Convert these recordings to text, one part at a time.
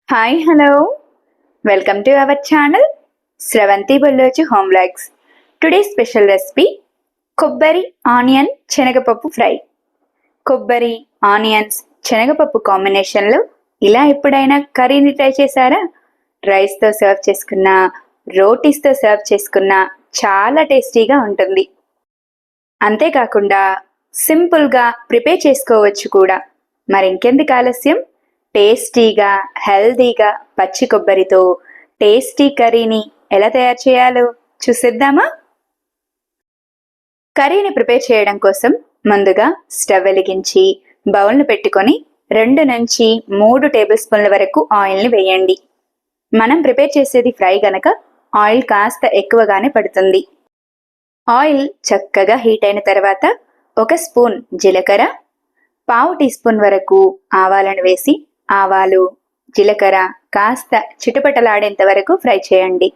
Hi hello welcome to our channel Sravanthi Bollochu home vlogs. Today special recipe కొబ్బరి onion శనగపప్పు fry. కొబ్బరి onions శనగపప్పు కాంబినేషన్లో ఇలా ఎప్పుడైనా కర్రీని ట్రై చేశారా? రైస్తో సర్వ్ చేసుకున్నా, రోటీస్తో సర్వ్ చేసుకున్నా చాలా టేస్టీగా ఉంటుంది. అంతేకాకుండా సింపుల్గా ప్రిపేర్ చేసుకోవచ్చు కూడా. మరింకెందుకు ఆలస్యం, టేస్టీగా హెల్దీగా పచ్చి కొబ్బరితో టేస్టీ కర్రీని ఎలా తయారు చేయాలో చూసేద్దామా? కర్రీని ప్రిపేర్ చేయడం కోసం ముందుగా స్టవ్ వెలిగించి బౌల్ను పెట్టుకొని 2 నుంచి 3 టేబుల్ స్పూన్ల వరకు ఆయిల్ని వేయండి. మనం ప్రిపేర్ చేసేది ఫ్రై గనక ఆయిల్ కాస్త ఎక్కువగానే పడుతుంది. ఆయిల్ చక్కగా హీట్ అయిన తర్వాత 1 స్పూన్ జీలకర్ర, 1/2 టీ స్పూన్ వరకు ఆవాలను వేసి ఆవాలు జీలకర్ర కాస్త చిటపటలాడేంత వరకు ఫ్రై చేయండి.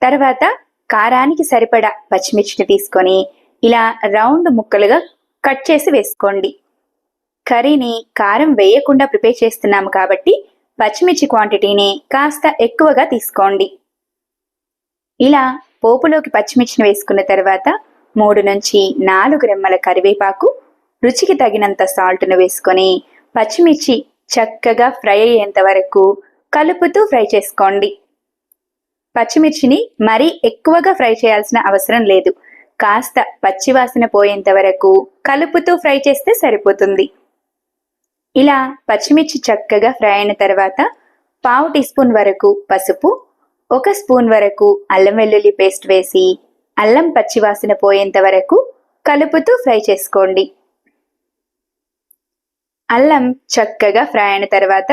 తర్వాత కారానికి సరిపడా పచ్చిమిర్చిని తీసుకొని ఇలా రౌండ్ ముక్కలుగా కట్ చేసి వేసుకోండి. కర్రీని కారం వేయకుండా ప్రిపేర్ చేస్తున్నాము కాబట్టి పచ్చిమిర్చి క్వాంటిటీని కాస్త ఎక్కువగా తీసుకోండి. ఇలా పోపులోకి పచ్చిమిర్చిని వేసుకున్న తర్వాత 3 నుంచి 4 రెమ్మల కరివేపాకు, రుచికి తగినంత సాల్ట్ను వేసుకొని పచ్చిమిర్చి చక్కగా ఫ్రై అయ్యేంత వరకు కలుపుతూ ఫ్రై చేసుకోండి. పచ్చిమిర్చిని మరీ ఎక్కువగా ఫ్రై చేయాల్సిన అవసరం లేదు. కాస్త పచ్చివాసన పోయేంత వరకు కలుపుతూ ఫ్రై చేస్తే సరిపోతుంది. ఇలా పచ్చిమిర్చి చక్కగా ఫ్రై అయిన తర్వాత 1/2 టీ స్పూన్ వరకు పసుపు, 1 స్పూన్ వరకు అల్లం వెల్లుల్లి పేస్ట్ వేసి అల్లం పచ్చివాసన పోయేంత వరకు కలుపుతూ ఫ్రై చేసుకోండి. అల్లం చక్కగా ఫ్రై అయిన తర్వాత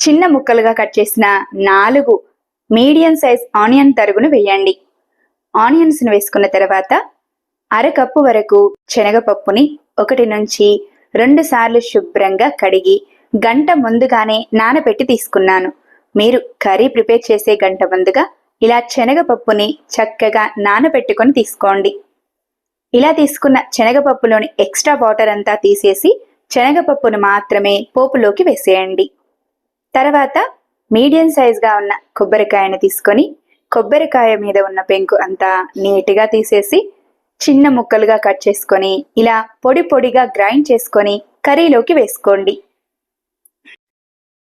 చిన్న ముక్కలుగా కట్ చేసిన 4 మీడియం సైజ్ ఆనియన్ తరుగును వేయండి. ఆనియన్స్ను వేసుకున్న తర్వాత 1/2 కప్పు వరకు శనగపప్పుని 1 నుంచి 2 సార్లు శుభ్రంగా కడిగి గంట ముందుగానే నానబెట్టి తీసుకున్నాను. మీరు కర్రీ ప్రిపేర్ చేసే గంట ముందుగా ఇలా శనగపప్పుని చక్కగా నానబెట్టుకొని తీసుకోండి. ఇలా తీసుకున్న శనగపప్పులోని ఎక్స్ట్రా వాటర్ అంతా తీసేసి శనగపప్పును మాత్రమే పోపులోకి వేసేయండి. తర్వాత మీడియం సైజ్గా ఉన్న కొబ్బరికాయను తీసుకొని కొబ్బరికాయ మీద ఉన్న పెంకు అంతా నీట్గా తీసేసి చిన్న ముక్కలుగా కట్ చేసుకొని ఇలా పొడి పొడిగా గ్రైండ్ చేసుకొని కర్రీలోకి వేసుకోండి.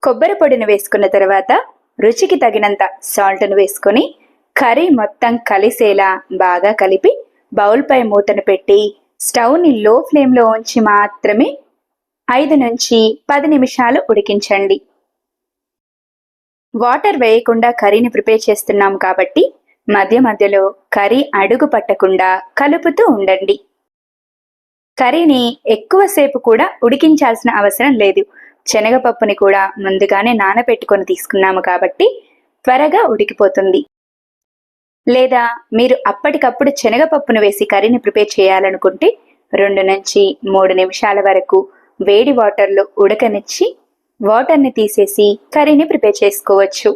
కొబ్బరి పొడిని వేసుకున్న తర్వాత రుచికి తగినంత సాల్ట్ను వేసుకొని కర్రీ మొత్తం కలిసేలా బాగా కలిపి బౌల్పై మూతను పెట్టి స్టవ్ని లో ఫ్లేమ్లో ఉంచి మాత్రమే 5 నుంచి 10 నిమిషాలు ఉడికించండి. వాటర్ వేయకుండా కర్రీని ప్రిపేర్ చేస్తున్నాం కాబట్టి మధ్య మధ్యలో కర్రీ అడుగు పట్టకుండా కలుపుతూ ఉండండి. కర్రీని ఎక్కువసేపు కూడా ఉడికించాల్సిన అవసరం లేదు. శనగపప్పుని కూడా ముందుగానే నానబెట్టుకొని తీసుకున్నాము కాబట్టి త్వరగా ఉడికిపోతుంది. లేదా మీరు అప్పటికప్పుడు శనగపప్పును వేసి కర్రీని ప్రిపేర్ చేయాలనుకుంటే 2 నుంచి 3 నిమిషాల వరకు వేడి వాటర్లో ఉడకనిచ్చి వాటర్ని తీసేసి కర్రీని ప్రిపేర్ చేసుకోవచ్చు.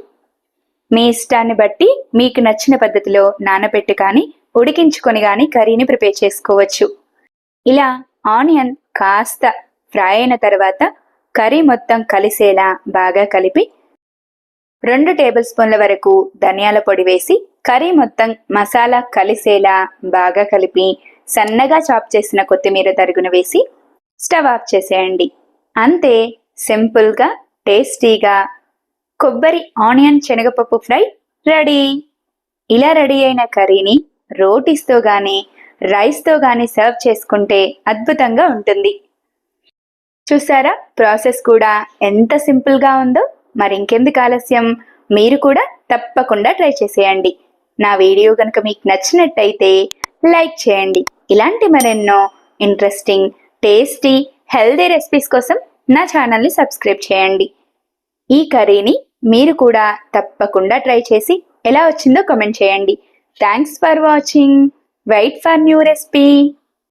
మీ ఇష్టాన్ని బట్టి మీకు నచ్చిన పద్ధతిలో నానబెట్టి కానీ ఉడికించుకొని కానీ కర్రీని ప్రిపేర్ చేసుకోవచ్చు. ఇలా ఆనియన్ కాస్త ఫ్రై అయిన తర్వాత కర్రీ మొత్తం కలిసేలా బాగా కలిపి 2 టేబుల్ స్పూన్ల వరకు ధనియాల పొడి వేసి కర్రీ మొత్తం మసాలా కలిసేలా బాగా కలిపి సన్నగా చాప్ చేసిన కొత్తిమీర తరుగును వేసి స్టవ్ ఆఫ్ చేసేయండి. అంతే, సింపుల్గా టేస్టీగా కొబ్బరి ఆనియన్ శనగపప్పు ఫ్రై రెడీ. ఇలా రెడీ అయిన కర్రీని రోటీస్తో కానీ రైస్తో కానీ సర్వ్ చేసుకుంటే అద్భుతంగా ఉంటుంది. చూసారా, ప్రాసెస్ కూడా ఎంత సింపుల్గా ఉందో. మరింకెందుకు ఆలస్యం, మీరు కూడా తప్పకుండా ట్రై చేసేయండి. నా వీడియో కనుక మీకు నచ్చినట్టయితే లైక్ చేయండి. ఇలాంటి మరెన్నో ఇంట్రెస్టింగ్, టేస్టీ, హెల్దీ రెసిపీస్ కోసం నా ఛానల్ని సబ్స్క్రైబ్ చేయండి. ఈ కర్రీని మీరు కూడా తప్పకుండా ట్రై చేసి ఎలా వచ్చిందో కామెంట్ చేయండి. Thanks for watching. Wait for new recipe.